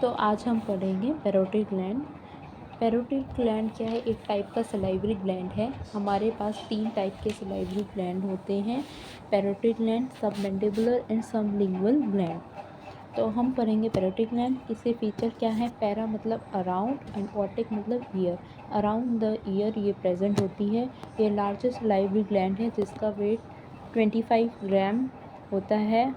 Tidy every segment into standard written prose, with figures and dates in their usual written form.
तो आज हम पढ़ेंगे पैरोटिड ग्लैंड। पैरोटिड ग्लैंड क्या है? एक टाइप का सलाइवरी ग्लैंड है। हमारे पास 3 टाइप के सलाइवरी ग्लैंड होते हैं, parotid gland, submandibular and sublingual gland. तो हम पढ़ेंगे पैरोटिड ग्लैंड। इसके फीचर क्या है? पैरा मतलब अराउंड एंड ओटिक मतलब ईयर। अराउंड द ईयर ये प्रेजेंट होती है। ये लार्जेस्ट सलाइवरी ग्लैंड है जिसका वेट 25 ग्राम होता है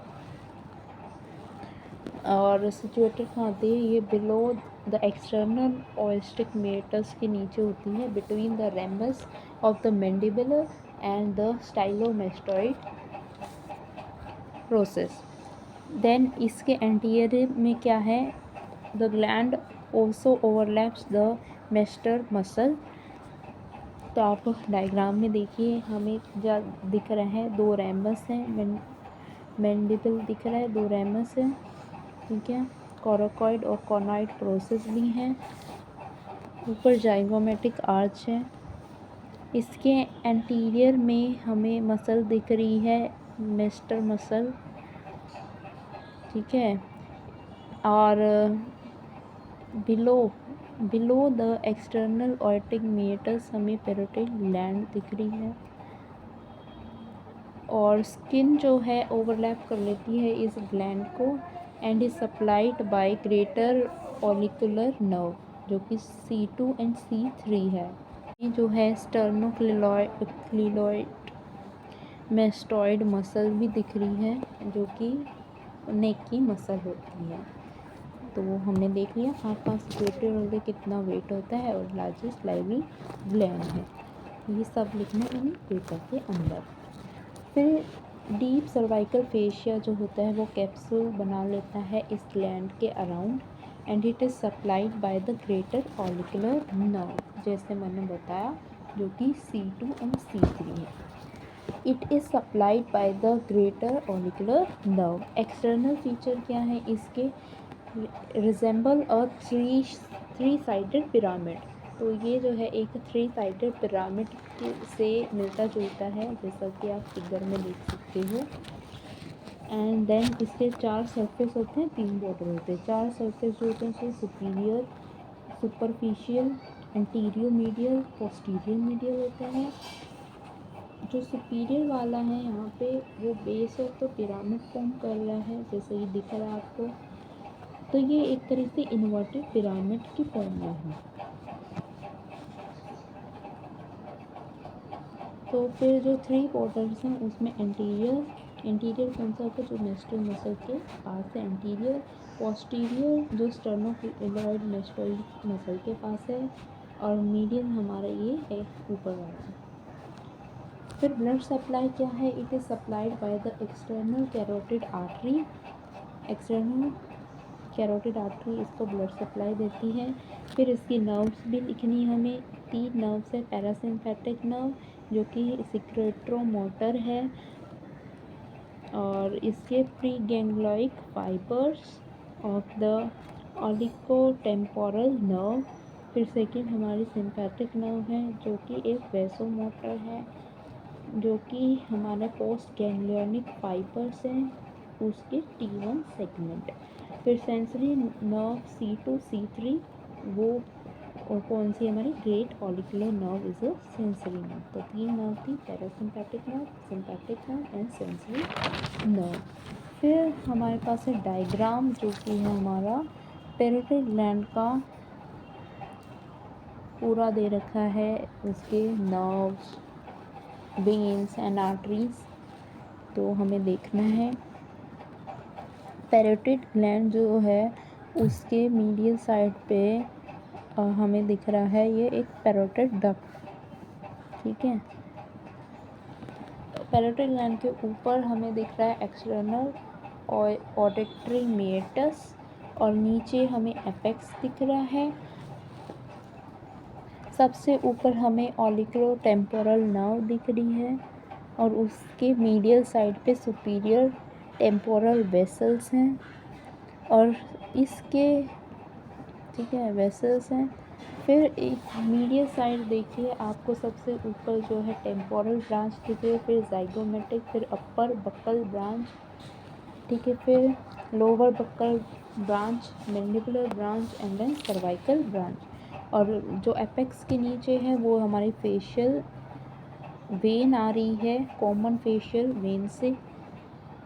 और सिचुएटेड कहाँ होती है? ये below the external acoustic meatus के नीचे होती है, between the ramus of the mandibular and the stylomastoid process. Then इसके एंटीरियर में क्या है? The gland also overlaps the masseter muscle. तो आप डायग्राम में देखिए, हमें क्या दिख रहा है? 2 रेमस हैं, मैंडिबल दिख रहा है, 2 रेमस है, ठीक है। कोरोकॉइड और कॉनॉइड प्रोसेस भी हैं। ऊपर जाइगोमेटिक आर्च है। इसके एंटीरियर में हमें मसल दिख रही है, मेस्टर मसल, ठीक है। और below the external otic meatus हमें पैरोटिड ग्लैंड दिख रही है। और स्किन जो है ओवरलैप कर लेती है इस ग्लैंड को and is supplied by greater auricular nerve जो कि C2 एंड C3 है। ये जो है स्टर्नोक्लीलॉइड मेस्टॉइड मसल भी दिख रही है जो कि नेक की मसल होती है। तो वो हमने देख लिया हाथ पास सिचुएटेड कितना वेट होता है और लार्जेस्ट लाइवरी ग्लैंड है। ये सब लिखना इन पेपर के अंदर। फिर डीप सर्वाइकल फेशिया जो होता है वो कैप्सूल बना लेता है इस ग्लैंड के around and it is supplied by the greater auricular nerve, जैसे मैंने बताया, जो कि C2 एंड C3 है। It is supplied by the greater auricular nerve. External feature क्या है इसके? Resemble a three sided pyramid. तो ये जो है एक 3 साइडेड पिरामिड से मिलता जुलता है, जैसा कि आप फिगर में देख सकते हो। एंड देन इसके 4 सरफेस होते हैं, 3 बॉर्डर होते हैं। 4 सरफेस जो होते हैं उसके superior, superficial, anterior medial, posterior medial होता है। जो सुपीरियर वाला है यहाँ पे वो base of the pyramid form कर रहा है, जैसे ये दिख रहा है आपको। तो ये एक तरह से इन्वर्टेड पिरामिड की फॉर्म में है। तो फिर जो 3 बॉर्डर्स हैं उसमें एंटीरियर कौन सा होता है? जो मेस्टल मसल के पास है एंटीरियर। पोस्टीरियर जो स्टर्नोक्लीलॉइड मेस्टोइड मसल के पास है। और मीडियल हमारा ये है ऊपर वाला। फिर ब्लड सप्लाई क्या है? It is supplied by the external carotid artery. External carotid artery इसको ब्लड सप्लाई देती है। फिर इसकी नर्व्स भी लिखनी है हमें। 3 नर्व्स है। पैरासिम्पैथिक नर्व जो कि सिक्रेट्रोमोटर है, और इसके pre ganglionic fibres of the auriculotemporal nerve. फिर सेकेंड हमारी सिम्पैथिक नर्व है जो कि एक वैसोमोटर है, जो कि हमारे पोस्ट गैंग्लियोनिक फाइबर्स हैं उसके T1 सेगमेंट। फिर सेंसरी नर्व C2 C3 वो कौन सी हमारी? Great auricular nerve is a sensory nerve. तो 3 नर्व थी, parasympathetic nerve, sympathetic nerve and sensory nerve. फिर हमारे पास है डायग्राम जो कि है हमारा पैरोटिड ग्लैंड का पूरा दे रखा है, उसके नर्व्स, वेन्स एंड आर्टरीज। तो हमें देखना है पैरोटिड ग्लैंड जो है उसके मीडियल साइड पे हमें दिख रहा है ये एक पैरोटिड डक्ट, ठीक है। पैरोटिड ग्लैंड के ऊपर हमें दिख रहा है एक्सटर्नल ऑडिटरी मेटस और नीचे हमें एपेक्स दिख रहा है। सबसे ऊपर हमें ऑलिकुलो टेम्पोरल नर्व दिख रही है और उसके मीडियल साइड पे सुपीरियर टेम्पोरल वेसल्स हैं और इसके, ठीक है, वेसल्स हैं। फिर एक मीडियल साइड देखिए आपको सबसे ऊपर जो है टेम्पोरल ब्रांच दिख रही है, फिर जाइगोमेटिक, फिर अपर बक्कल ब्रांच, ठीक है, फिर lower buccal branch, mandibular branch and then cervical branch. और जो अपेक्स के नीचे है वो हमारी फेशियल वेन आ रही है, कॉमन फेशियल वेन से,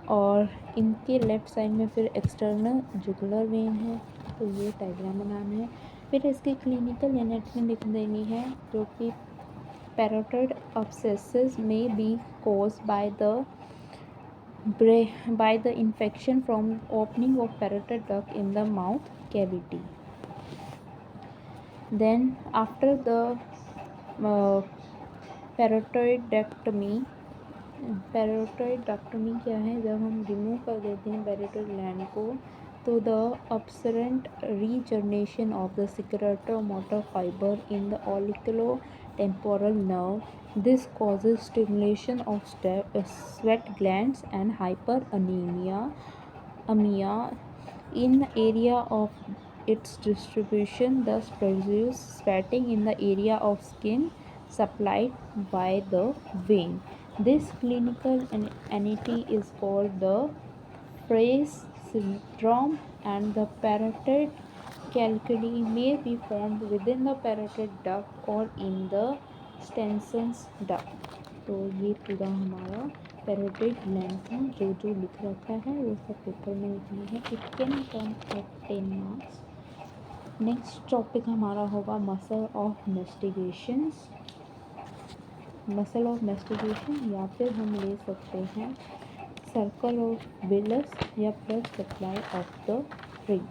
और इनके लेफ़्ट साइड में फिर एक्सटर्नल जुगुलर वेन है। तो ये डायग्राम बनाना है। फिर इसकी क्लिनिकल एनाटॉमी लिख देनी है, जो कि पैरोटिड अब्सेसेस में B caused by the infection from opening of parotid duct in the mouth cavity. Then after the पैरोटोइडेक्टमी क्या है, जब हम रिमूव कर देते हैं पैरोटिड ग्लैंड को, तो the afferent regeneration of the secretor motor fiber in the oculotemporal nerve. This causes stimulation of sweat glands and hyperamia in the area of its distribution, thus produce sweating in the area of skin supplied by the vein. This clinical entity is called the Freiss syndrome, and the parotid calculi may be formed within the parotid duct or in the Stensen's duct. तो ये पूरा हमारा parotid gland का जो जो लिख रखा है वो सब पेपर में लिखना है। It can come at 10 marks. Next topic हमारा होगा muscle of mastications. Muscle of mastication या फिर हम ले सकते हैं सर्कल ऑफ विलस या blood supply of the brain.